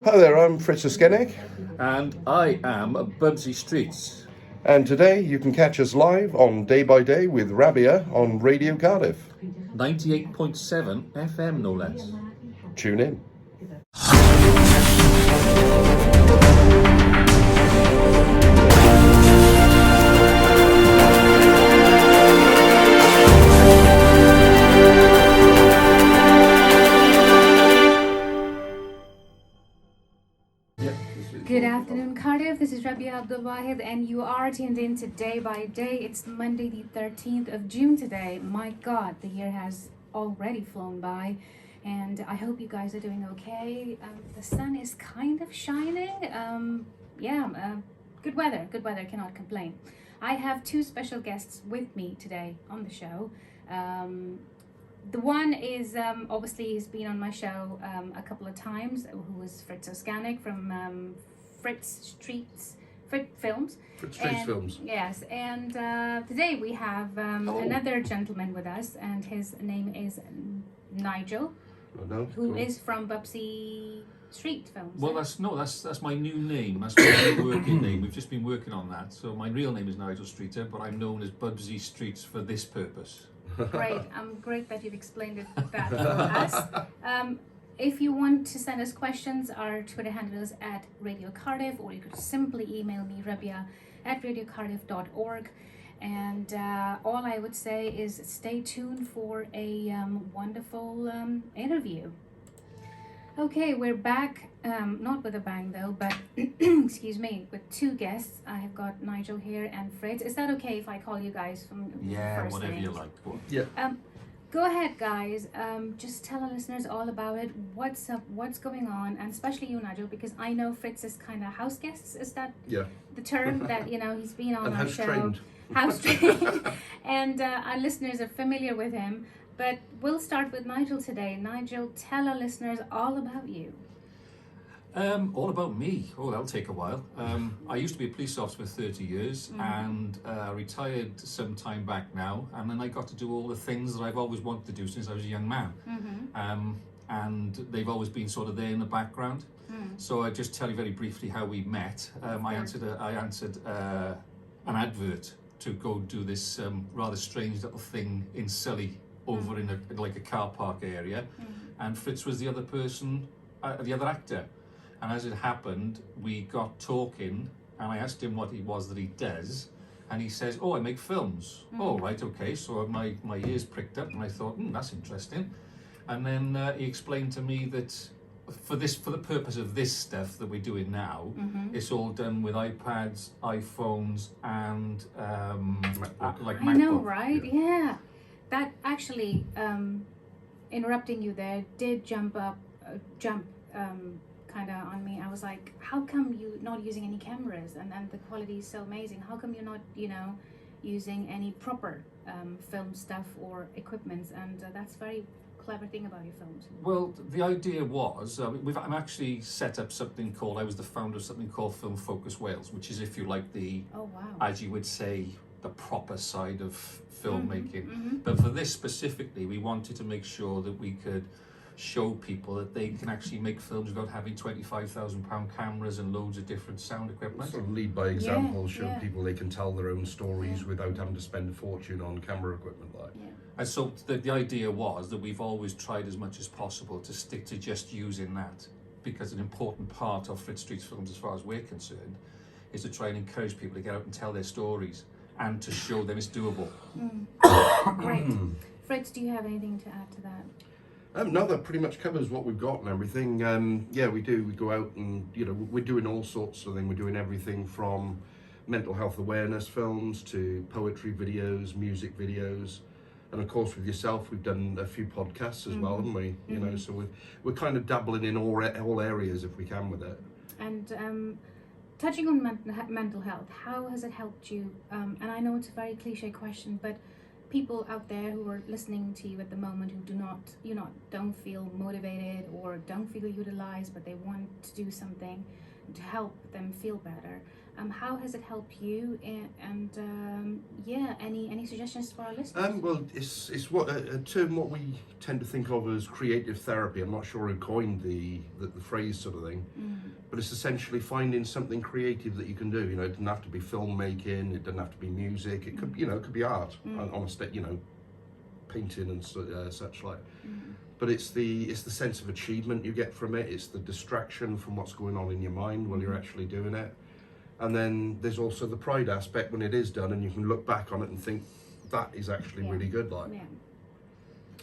Hi there, I'm Fritz-Streets And I am Bubsy Streets. and today you can catch us live on Day by Day with Rabya on Radio Cardiff. 98.7 FM, no less. Tune in. Good afternoon, Cardiff. This is Rabya Wahid, and you are tuned in to Day by Day. It's Monday, the 13th of June today. My God, the year has already flown by, and I hope you guys are doing okay. The sun is kind of shining. Good weather. Good weather. Cannot complain. I have two special guests with me today on the show. The one is obviously he's been on my show a couple of times, who is Fritz-Streets from Fritz-Streets Films. Fritz-Streets Films. Yes, and today we have another gentleman with us, and his name is Nigel, who is from Bubsy Street Films. Well, that's my new name. That's my new working name. We've just been working on that. So my real name is Nigel Streeter, but I'm known as Bubsy Streets for this purpose. Great. Great that you've explained that for us. If you want to send us questions, our Twitter handle is at Radio Cardiff, or you could simply email me, Rabya at radiocardiff.org. And all I would say is stay tuned for a wonderful interview. Okay, we're back, not with a bang though, but excuse me, with two guests. I have got Nigel here and Fritz. Is that okay if I call you guys from first whatever names? you like. Go on. Yeah. Go ahead, guys. Just tell our listeners all about it. What's up? What's going on? And especially you, Nigel, because I know Fritz is kind of house guests. Is that the term that he's been on And our house show? trained. House trained, and our listeners are familiar with him. But we'll start with Nigel today. Nigel, tell our listeners all about you. All about me. Oh, that'll take a while. I used to be a police officer for 30 years and retired some time back now. And then I got to do all the things that I've always wanted to do since I was a young man. And they've always been sort of there in the background. So I'll just tell you very briefly how we met. I answered an advert to go do this rather strange little thing in Surrey over in a car park area. And Fritz was the other person, the other actor. And as it happened, we got talking, and I asked him what it was that he does, and he says, "Oh, I make films." Oh, right, okay. So my ears pricked up, and I thought, that's interesting. And then he explained to me that for the purpose of this stuff that we're doing now, it's all done with iPads, iPhones, and MacBook. I know, right? Yeah. That actually, interrupting you there, did jump kind of on me. I was like, how come you not using any cameras, and the quality is so amazing? How come you're not using any proper film stuff or equipment? And that's very clever thing about your films. Well, the idea was I'm actually set up something called, I was the founder of something called Film Focus Wales, which is, if you like, the as you would say, the proper side of filmmaking. But for this specifically, we wanted to make sure that we could show people that they can actually make films without having £25,000 cameras and loads of different sound equipment. Sort of lead by example, show people they can tell their own stories without having to spend a fortune on camera equipment. And so the idea was that we've always tried as much as possible to stick to just using that, because an important part of Fritz-Streets Films, as far as we're concerned, is to try and encourage people to get out and tell their stories and to show them it's doable. Great. Fritz, do you have anything to add to that? No, that pretty much covers what we've got and everything. We do. We go out and, we're doing all sorts of things. We're doing everything from mental health awareness films to poetry videos, music videos. And of course, with yourself, we've done a few podcasts as well, haven't we? So we're kind of dabbling in all areas if we can with it. And touching on mental health, how has it helped you? And I know it's a very cliche question, but people out there who are listening to you at the moment who don't feel motivated or don't feel utilized, but they want to do something to help them feel better. How has it helped you? And yeah, any suggestions for our listeners? Well, it's what a term what we tend to think of as creative therapy. I'm not sure who coined the phrase sort of thing, but it's essentially finding something creative that you can do. You know, it doesn't have to be filmmaking. It doesn't have to be music. It could, you know, it could be art on a stage. You know, painting and such like. But it's the sense of achievement you get from it. It's the distraction from what's going on in your mind while you're actually doing it. And then there's also the pride aspect when it is done, and you can look back on it and think that is actually really good. Like,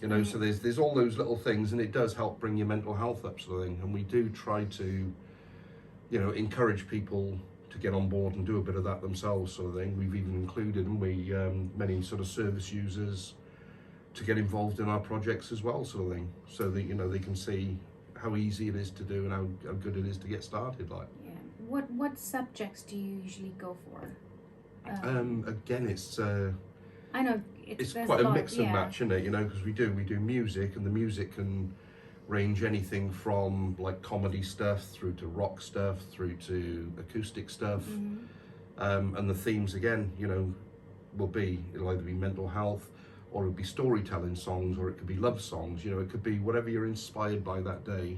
you know, so there's all those little things, and it does help bring your mental health up, sort of thing. And we do try to, you know, encourage people to get on board and do a bit of that themselves, sort of thing. We've even included, and we many sort of service users to get involved in our projects as well, sort of thing, so that, you know, they can see how easy it is to do and how good it is to get started. Like, what subjects do you usually go for? Again, it's I know it's there's quite a lot, mix and match, isn't it? You know, because we do music, and the music can range anything from like comedy stuff through to rock stuff through to acoustic stuff, and the themes again, you know, it'll either be mental health, or it'll be storytelling songs, or it could be love songs. You know, it could be whatever you're inspired by that day.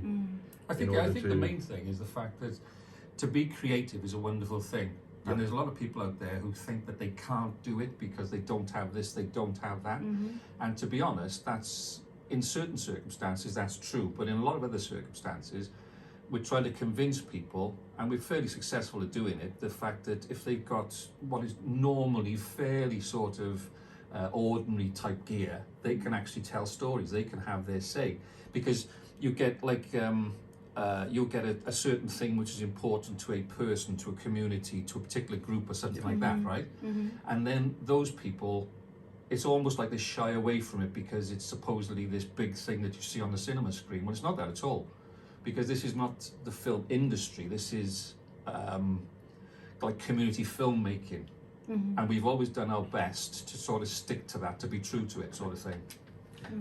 I think the main thing is the fact that to be creative is a wonderful thing. And there's a lot of people out there who think that they can't do it because they don't have this, they don't have that. And to be honest, that's, in certain circumstances, that's true. But in a lot of other circumstances, we're trying to convince people, and we're fairly successful at doing it, the fact that if they've got what is normally fairly sort of ordinary type gear, they can actually tell stories, they can have their say. Because you get like, you'll get a certain thing which is important to a person, to a community, to a particular group or something like that, right? And then those people, it's almost like they shy away from it because it's supposedly this big thing that you see on the cinema screen. Well, it's not that at all, because this is not the film industry. This is like community filmmaking. And we've always done our best to sort of stick to that, to be true to it, sort of thing.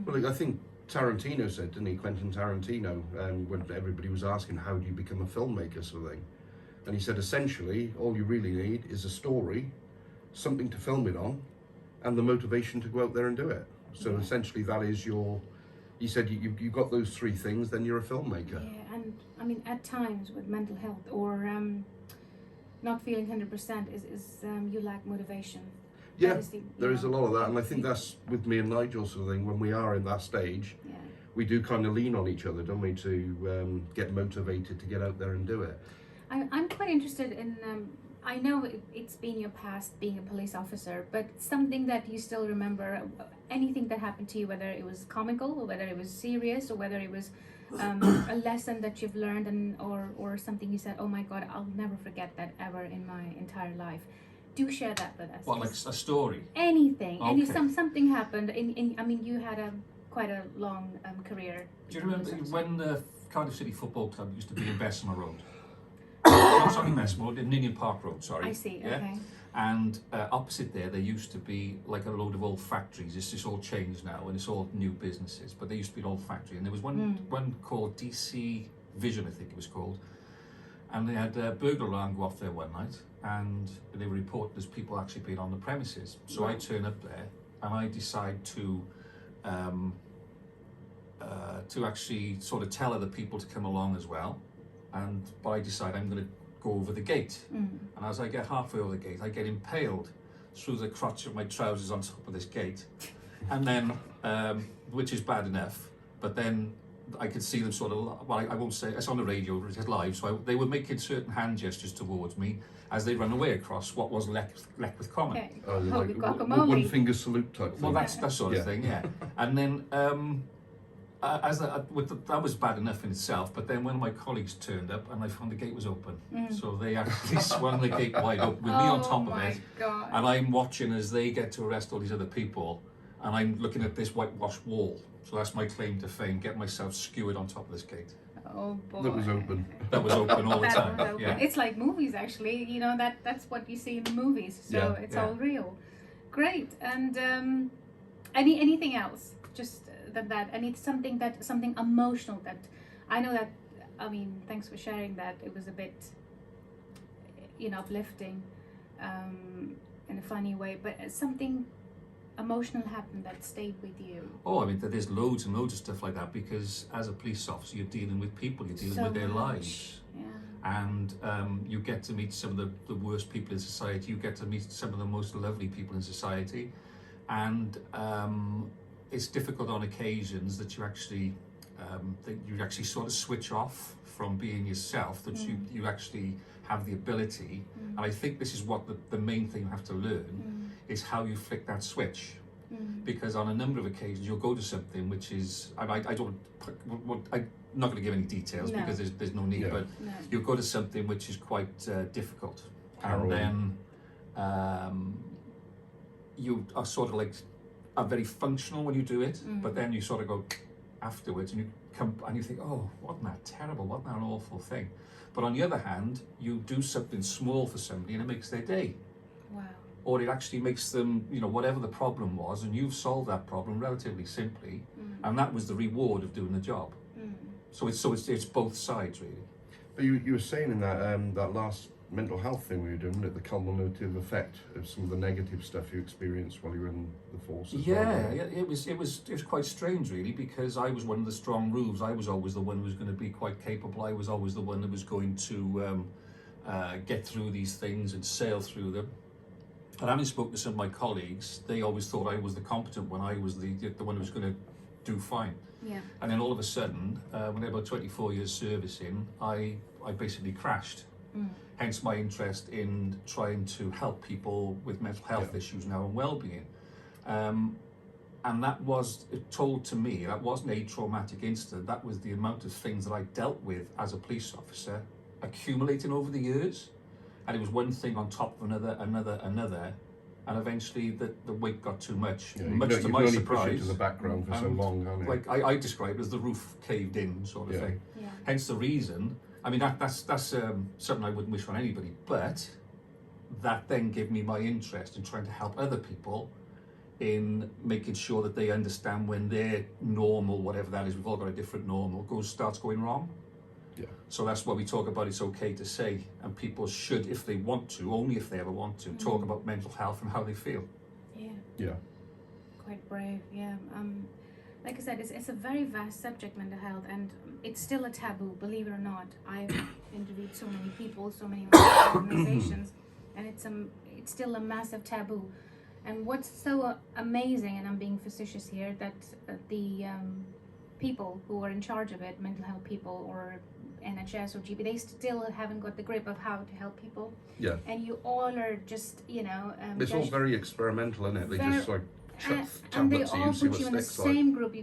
Well, I think Tarantino said, didn't he, Quentin Tarantino, when everybody was asking how do you become a filmmaker, sort of thing, and he said essentially all you really need is a story, something to film it on, and the motivation to go out there and do it. So essentially that is he said you've got those three things, then you're a filmmaker. Yeah, and I mean at times with mental health or not feeling 100% is you lack motivation. Yeah, there is a lot of that, and I think that's with me and Nigel, sort of thing. When we are in that stage, we do kind of lean on each other, don't we, to get motivated to get out there and do it. I'm quite interested in, I know it's been your past being a police officer, but something that you still remember, anything that happened to you, whether it was comical or whether it was serious or whether it was a lesson that you've learned or something you said, oh my God, I'll never forget that ever in my entire life. Do share that with us. What, like a story? Anything. Okay. Something happened. I mean, you had quite a long career. Do you remember when the Cardiff City Football Club used to be in Bessemer Road? Not sorry, Bessemer, in Ninian Park Road, sorry. I see, yeah? okay. And opposite there used to be like a load of old factories. It's just all changed now, and it's all new businesses. But there used to be an old factory, and there was one called DC Vision, I think it was called. And they had a burglar alarm go off there one night, and they were reported as people actually being on the premises. So I turn up there, and I decide to actually sort of tell other people to come along as well. But I decide I'm going to go over the gate. And as I get halfway over the gate, I get impaled through the crotch of my trousers on top of this gate. And then, which is bad enough, but then I could see them sort of, well, I won't say, it's on the radio, it's live, so they were making certain hand gestures towards me as they run away across what was Leckwith Common. Okay. Like one finger salute type thing. Well, that's that sort of thing, yeah. And then, that was bad enough in itself, but then one of my colleagues turned up and I found the gate was open. So they actually swung the gate wide open with me on top of it. God. And I'm watching as they get to arrest all these other people, and I'm looking at this whitewashed wall. So that's my claim to fame, get myself skewered on top of this gate. Oh boy. That was open. That was open all the time. Yeah. It's like movies, actually. You know, that's what you see in the movies. So it's all real. Great. And anything else? Just that. And it's something emotional that I know that. I mean, thanks for sharing that. It was a bit. uplifting in a funny way, but something emotional happened that stayed with you. Oh, I mean, there's loads and loads of stuff like that, because as a police officer, you're dealing with people, you're dealing So with their much. lives. Yeah. And you get to meet some of the worst people in society, you get to meet some of the most lovely people in society. And it's difficult on occasions that you actually sort of switch off from being yourself, that you actually have the ability. And I think this is what the main thing you have to learn is how you flick that switch. Because on a number of occasions you'll go to something which is, I'm not going to give any details because there's no need, but you'll go to something which is quite difficult, and then you are sort of like are very functional when you do it, but then you sort of go afterwards and you come and you think, oh, wasn't that terrible, wasn't that an awful thing? But on the other hand, you do something small for somebody and it makes their day. Wow. Or it actually makes them, whatever the problem was, and you've solved that problem relatively simply, and that was the reward of doing the job. So it's both sides, really. But you were saying in that last mental health thing we were doing, the cumulative effect of some of the negative stuff you experienced while you were in the forces. It was quite strange, really, because I was one of the strong roofs. I was always the one who was going to be quite capable. I was always the one that was going to get through these things and sail through them. And having spoken to some of my colleagues, they always thought I was the competent one. I was the one who was going to do fine. Yeah. And then all of a sudden, when I had about 24 years service in, I basically crashed. Hence my interest in trying to help people with mental health issues now and well-being. And that was told to me, that wasn't a traumatic incident, that was the amount of things that I dealt with as a police officer accumulating over the years. And it was one thing on top of another, and eventually the weight got too much. Much to my surprise. Pushed to the background for so long, haven't you? Like I describe it as the roof caved in, sort of thing. Yeah. Hence the reason. I mean, that's something I wouldn't wish on anybody, but that then gave me my interest in trying to help other people in making sure that they understand when their normal, whatever that is, we've all got a different normal, starts going wrong. Yeah. So that's why we talk about it's okay to say, and people should, if they want to, only if they ever want to, talk about mental health and how they feel. Yeah. Yeah. Quite brave. Yeah. Like I said, it's a very vast subject, mental health, and it's still a taboo, believe it or not. I've interviewed so many people, so many organizations, and it's still a massive taboo. And what's so amazing, and I'm being facetious here, that the people who are in charge of it, mental health people or NHS or GP, they still haven't got the grip of how to help people. Yeah. And you all are just, It's all very experimental, isn't it? They just like and they tablets all you, see put what you in the sticks like. same group.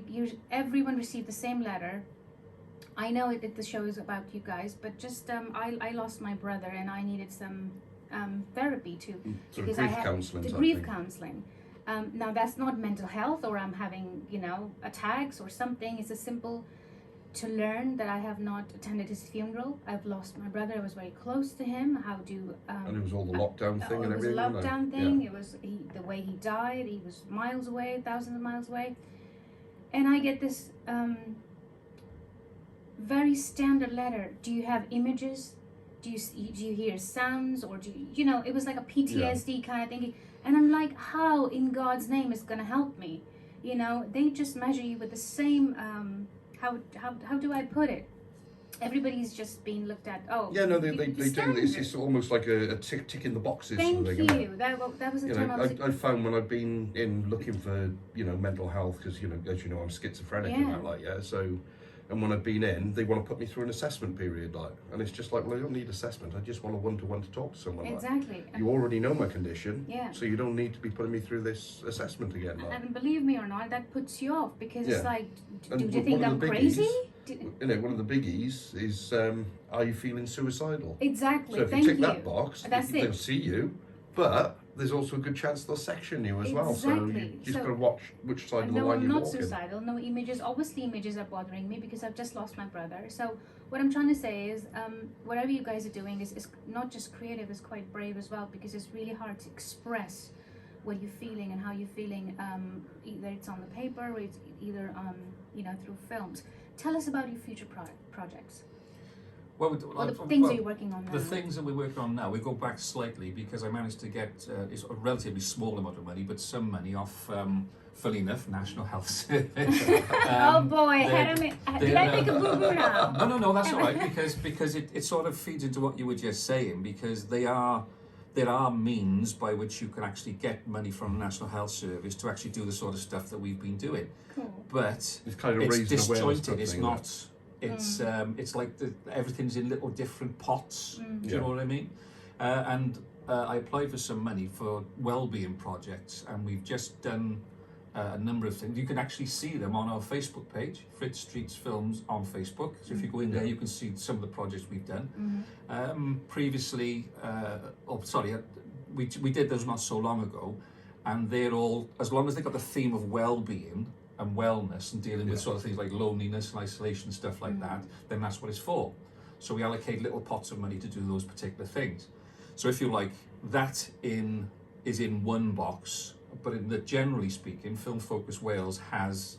Everyone received the same letter. I know that the show is about you guys, but just I lost my brother and I needed some therapy too. Sort of grief counselling. The grief counselling. Now that's not mental health, or I'm having attacks or something. It's a simple to learn that I have not attended his funeral. I've lost my brother. I was very close to him. How to and it was all the lockdown thing and everything. It was a lockdown thing. Yeah. It was the way he died. He was miles away, thousands of miles away, and I get this very standard letter. Do you have images? Do you hear sounds, or do you, it was like a PTSD kind of thing. And I'm like, how in God's name is gonna help me? They just measure you with the same how do I put it? Everybody's just being looked at. Oh, yeah, no, they do. It's almost like a tick in the boxes. Thank thing, you. That was the term I found when I've been in looking for mental health, because as you know I'm schizophrenic and that, so. And when I've been in, they want to put me through an assessment period, and it's just like, well, I don't need assessment. I just want a one-to-one to talk to someone. Exactly. You already know my condition, yeah. So you don't need to be putting me through this assessment again. And believe me or not, that puts you off, because it's like, do you one think of I'm the crazy? One of the biggies is, are you feeling suicidal? Exactly. So if you tick that box, they'll see you, but there's also a good chance they'll section you as well. So you just got to watch which side of the line you walk in. No, I'm not suicidal. No images. Obviously, images are bothering me because I've just lost my brother. So what I'm trying to say is, whatever you guys are doing is not just creative, it's quite brave as well, because it's really hard to express what you're feeling and how you're feeling. Either it's on the paper or it's either through films. Tell us about your future projects. Well, Or the things that you're working on now? the things that we're working on now, we go back slightly because I managed to get it's a relatively small amount of money, but some money off, funnily enough, National Health Service. Oh boy, they're- did I make a boo-boo now? No, that's all right because it sort of feeds into what you were just saying because there are means by which you can actually get money from the National Health Service to actually do the sort of stuff that we've been doing. Cool. But It's kind of it's raising awareness. disjointed. It's thing, not. It's like everything's in little different pots. Do you Yeah. know what I mean? And I applied for some money for well-being projects, and we've just done a number of things. You can actually see them on our Facebook page, Fritz-Streets Films on Facebook. So if you go in there, you can see some of the projects we've done. Previously, we did those not so long ago, and they're all, as long as they've got the theme of well-being and wellness and dealing with sort of things like loneliness and isolation, stuff like that, then that's what it's for. So we allocate little pots of money to do those particular things. So if you like, that is in one box, but generally speaking, Film Focus Wales has,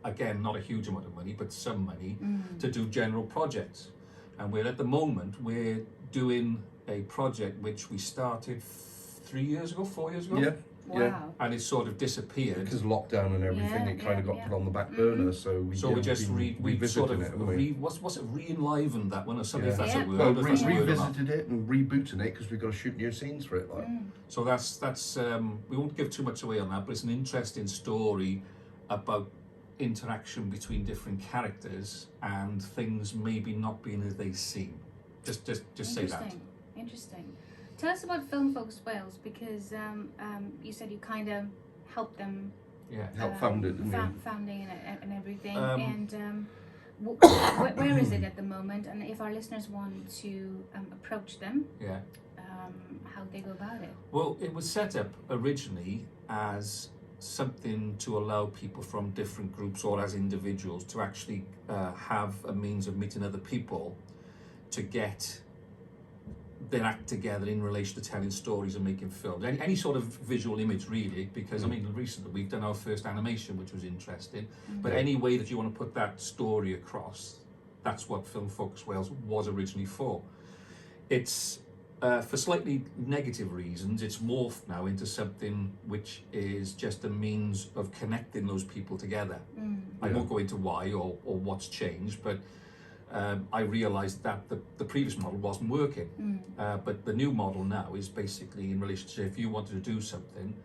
again, not a huge amount of money, but some money to do general projects. And we're doing a project which we started 4 years ago. Yeah. Wow. And it sort of disappeared. Because lockdown and everything, Yeah, it kind of got yeah. put on the back burner. So we just we sort of haven't we? what's it re-enlivened that one or something if that's Yeah. a word. Well, if that's a word or not. revisited it and rebooting it because we've got to shoot new scenes for it. Like, So that's we won't give too much away on that, but it's an interesting story about interaction between different characters and things maybe not being as they seem. Just say that. Interesting. Tell us about Film Focus Wales because you said you kind of helped them. Yeah. help found it, didn't we? Founding and everything. Um, Where is it at the moment? And if our listeners want to approach them, Yeah. how they go about it? Well, it was set up originally as something to allow people from different groups or as individuals to actually have a means of meeting other people to get their act together in relation to telling stories and making films. Any sort of visual image, really, because I mean, recently we've done our first animation, which was interesting. But any way that you want to put that story across, that's what Film Focus Wales was originally for. It's for slightly negative reasons, it's morphed now into something which is just a means of connecting those people together. I won't go into why or what's changed, but I realised that the previous model wasn't working. But the new model now is basically in relation to if you wanted to do something,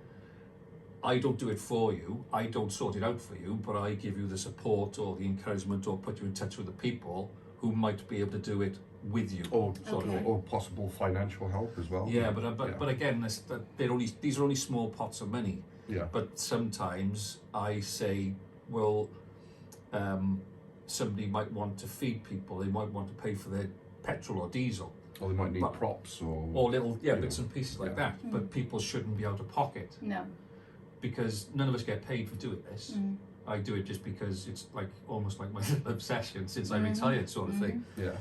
I don't do it for you, I don't sort it out for you, but I give you the support or the encouragement or put you in touch with the people who might be able to do it with you. Or Okay. or possible financial help as well. Yeah, but again, these are only small pots of money. Yeah. But sometimes I say, well, somebody might want to feed people, they might want to pay for their petrol or diesel, Or they might need But- props or or bits and pieces like that. But people shouldn't be out of pocket No. because none of us get paid for doing this. I do it just because it's like almost like my obsession since I retired, sort of thing. yeah.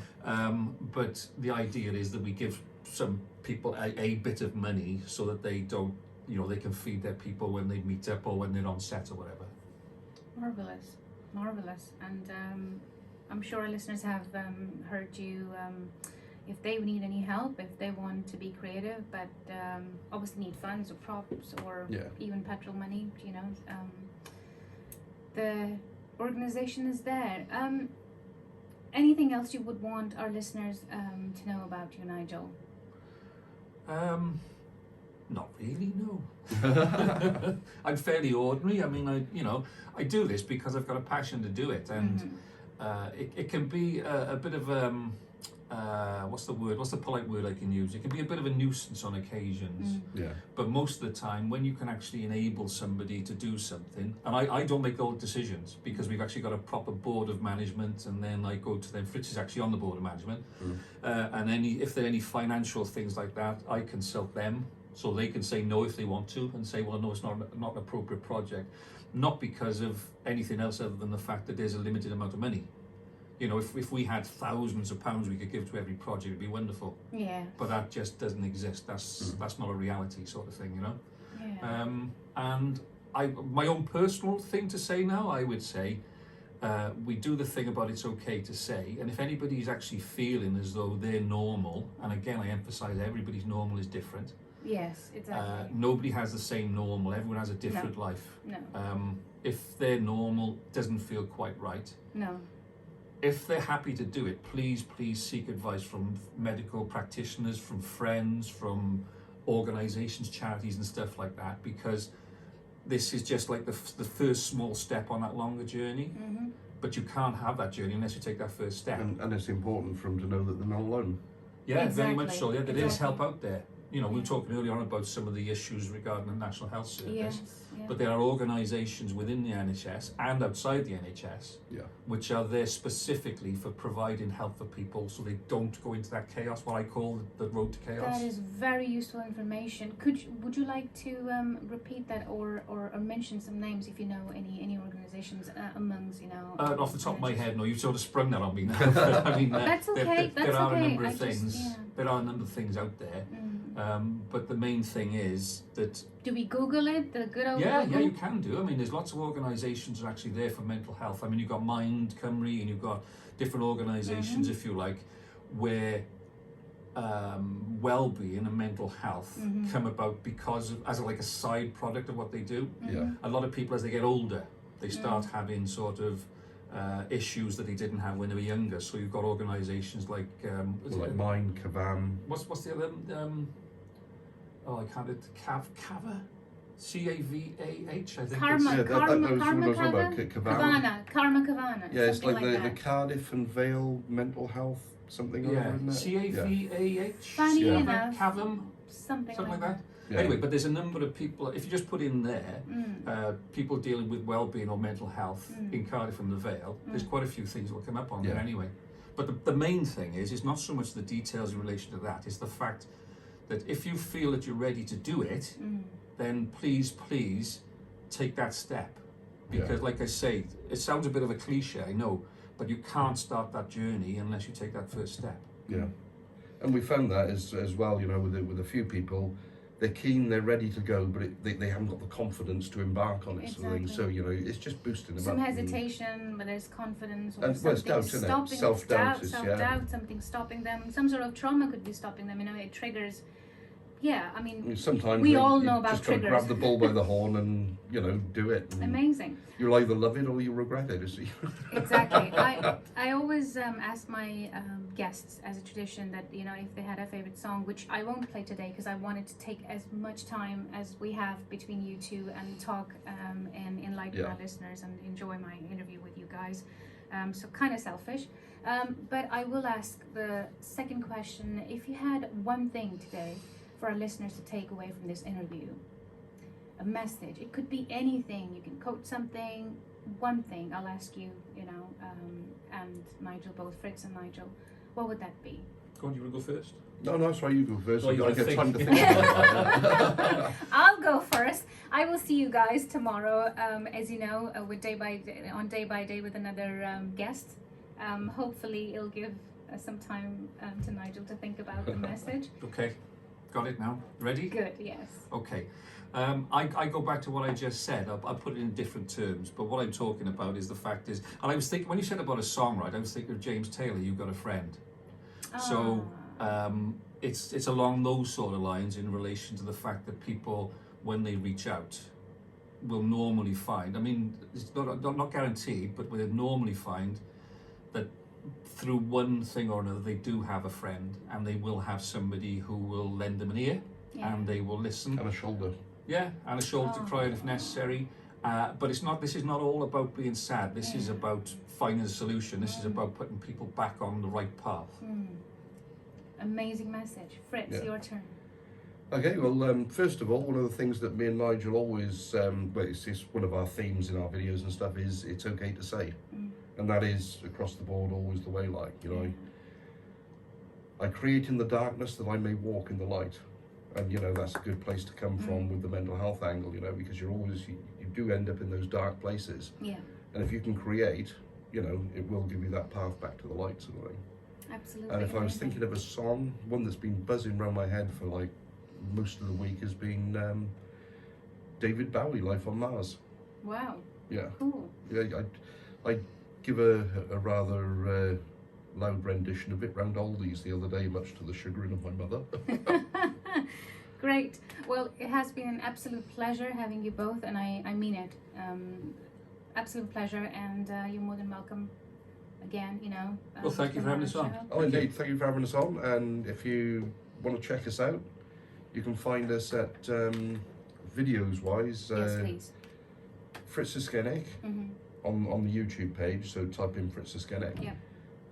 But the idea is that we give some people a bit of money so that they don't, they can feed their people when they meet up or when they're on set or whatever. Marvelous. And I'm sure our listeners have heard you. If they need any help, if they want to be creative, but obviously need funds or props or Yeah. even petrol money, the organization is there. Anything else you would want our listeners to know about you, Nigel? Not really, no. I'm fairly ordinary. I mean, I do this because I've got a passion to do it, and it can be a bit of what's the polite word I can use? It can be a bit of a nuisance on occasions. Yeah. But most of the time, when you can actually enable somebody to do something, and I don't make all the decisions because we've actually got a proper board of management, and then I go to them. Fritz is actually on the board of management, and if there are any financial things like that, I consult them so they can say no if they want to, and say, well, no, it's not an appropriate project, not because of anything else other than the fact that there's a limited amount of money. If we had thousands of pounds we could give to every project, it'd be wonderful. Yeah. But that just doesn't exist. That's not a reality sort of thing, Yeah. And my own personal thing to say now, I would say, we do the thing about it's okay to say, and if anybody's actually feeling as though they're normal, and again I emphasize everybody's normal is different. Yes, exactly. Nobody has the same normal, everyone has a different life. No. If their normal doesn't feel quite right, No. if they're happy to do it, please seek advice from medical practitioners, from friends, from organisations, charities and stuff like that, because this is just like the first small step on that longer journey. Mm-hmm. But you can't have that journey unless you take that first step. And it's important for them to know that they're not alone. Yeah, very Exactly. much so. Yeah, there is Exactly. help out there. You know, we were Yeah. talking earlier on about some of the issues regarding the National Health Service. Yes. Yeah. But there are organisations within the NHS and outside the NHS Yeah. which are there specifically for providing help for people so they don't go into that chaos, what I call the road to chaos. That is very useful information. Would you like to repeat that or mention some names if you know any organizations amongst Off the top of my NHS? head, no, you've sort of sprung that on me now. I mean, That's okay. there That's are okay. a number of I just- things. yeah. There are a number of things out there, but the main thing is that Do we Google it? The good old yeah, Google? you can do. I mean, there's lots of organisations that are actually there for mental health. I mean, you've got Mind Cymru and you've got different organisations, if you like, where well-being and mental health come about because of, as like a side product of what they do. Yeah. A lot of people, as they get older, they start having sort of issues that they didn't have when they were younger. So you've got organisations like Like mine, Kavam. what's the other oh, I can't. Cava, C-A-V-A-H, I think. Karma, Yeah, Karma, that was Karma, what I was Karma, about, Kavam. Kavana, Karma Kavana. Yeah, it's something like the that. Cardiff and Vale mental health something or other, Yeah, isn't it? C-A-V-A-H. Funny Yeah. enough, Cavam, something something like that. Yeah. Anyway, but there's a number of people, if you just put in there, people dealing with well-being or mental health in Cardiff and the Vale, there's quite a few things that will come up on there Yeah. anyway. But the main thing is, it's not so much the details in relation to that, it's the fact that if you feel that you're ready to do it, then please take that step. Because like I say, it sounds a bit of a cliche, I know, but you can't start that journey unless you take that first step. Yeah, and we found that as well. You know, with a few people, they're keen, they're ready to go, but they haven't got the confidence to embark on it. Sort of thing. So you know, it's just boosting them some up. hesitation, but there's confidence, or And, well, it's something doubt, isn't it? stopping Self-doubt is, self-doubt, something stopping them. Some sort of trauma could be stopping them. You know, it triggers. Yeah, I mean, Sometimes we you- all you know about just got to triggers. grab the bull by the horn and do it. And amazing. you'll either love it or you regret it. You see. Exactly. I always ask my guests as a tradition that if they had a favorite song, which I won't play today because I wanted to take as much time as we have between you two and talk and enlighten our listeners and enjoy my interview with you guys. So kind of selfish. But I will ask the second question. If you had one thing today for our listeners to take away from this interview, a message, it could be anything, you can quote something, one thing, I'll ask you, and Nigel, both Fritz and Nigel, what would that be? Go on, you want to go first? No, that's why you go first. Oh, you I gotta get time to think. think about it. I'll go first. I will see you guys tomorrow, as you know, with day by day with another guest. Hopefully it'll give some time to Nigel to think about the message. Okay, got it now. Ready? Good, yes. Okay. I go back to what I just said. I'll put it in different terms, but what I'm talking about is the fact is, and I was thinking, when you said about a song, right, I was thinking of James Taylor, You've Got a Friend. So it's along those sort of lines in relation to the fact that people, when they reach out, will normally find, I mean, it's not guaranteed, but will normally find that through one thing or another, they do have a friend, and they will have somebody who will lend them an ear, and they will listen. And a shoulder. Yeah, and a shoulder to cry on if necessary. But this is not all about being sad. This is about finding a solution. This is about putting people back on the right path. Amazing message. Fritz, your turn. Okay, well, first of all, one of the things that me and Nigel always, it's one of our themes in our videos and stuff, is it's okay to say. And that is, across the board, always the way, I create in the darkness that I may walk in the light. And, that's a good place to come from with the mental health angle, because you're always, you do end up in those dark places. Yeah. And if you can create, it will give you that path back to the light, sort of thing. Absolutely. And if I was thinking of a song, one that's been buzzing around my head for most of the week has been David Bowie, Life on Mars. Wow. Yeah. Cool. Yeah, I give a rather loud rendition of it round oldies the other day, much to the chagrin of my mother. Great. Well, it has been an absolute pleasure having you both, and I mean it. Absolute pleasure, and you're more than welcome again, you know. Well, thank you for having us on. Oh, indeed. Thank you for having us on. And if you want to check us out, you can find us at videos-wise. Yes, please. Fritz-Streets on the YouTube page. So type in Fritz-Streets. Yeah.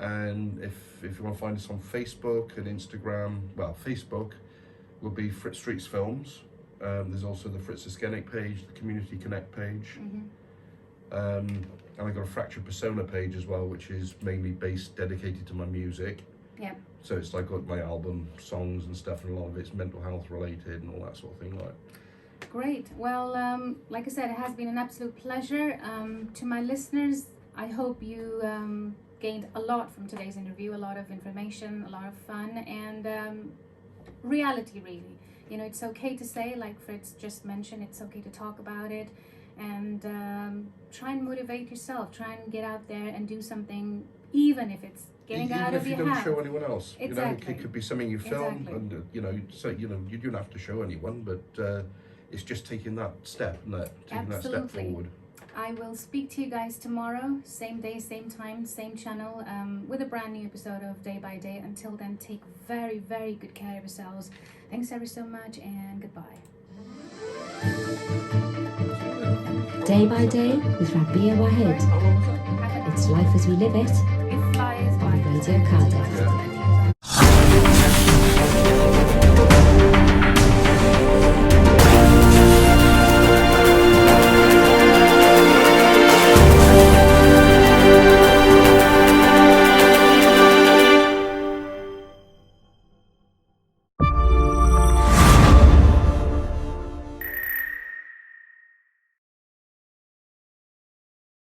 And if you want to find us on Facebook and Instagram, well, Facebook will be Fritz-Streets Films. There's also the Fritz-Streets page, the Community Connect page. And I've got a Fractured Persona page as well, which is mainly dedicated to my music. Yeah. So it's like got my album songs and stuff, and a lot of it's mental health related and all that sort of thing. Like. Great. Well, like I said, it has been an absolute pleasure. To my listeners, I hope you gained a lot from today's interview, a lot of information, a lot of fun, and reality, really. You know, it's okay to say, like Fritz just mentioned, it's okay to talk about it, and try and motivate yourself. Try and get out there and do something, even if it's getting Even out of if you your don't house. show anyone else. Exactly. You know, it could be something you film, Exactly. and you don't have to show anyone, but it's just taking that step, taking that step Absolutely. forward. I will speak to you guys tomorrow, same day, same time, same channel, with a brand new episode of Day by Day. Until then, take very, very good care of yourselves. Thanks ever so much, and goodbye. Day by Day with Rabya Wahid. It's life as we live it It flies by. on Radio Cardiff. Yeah.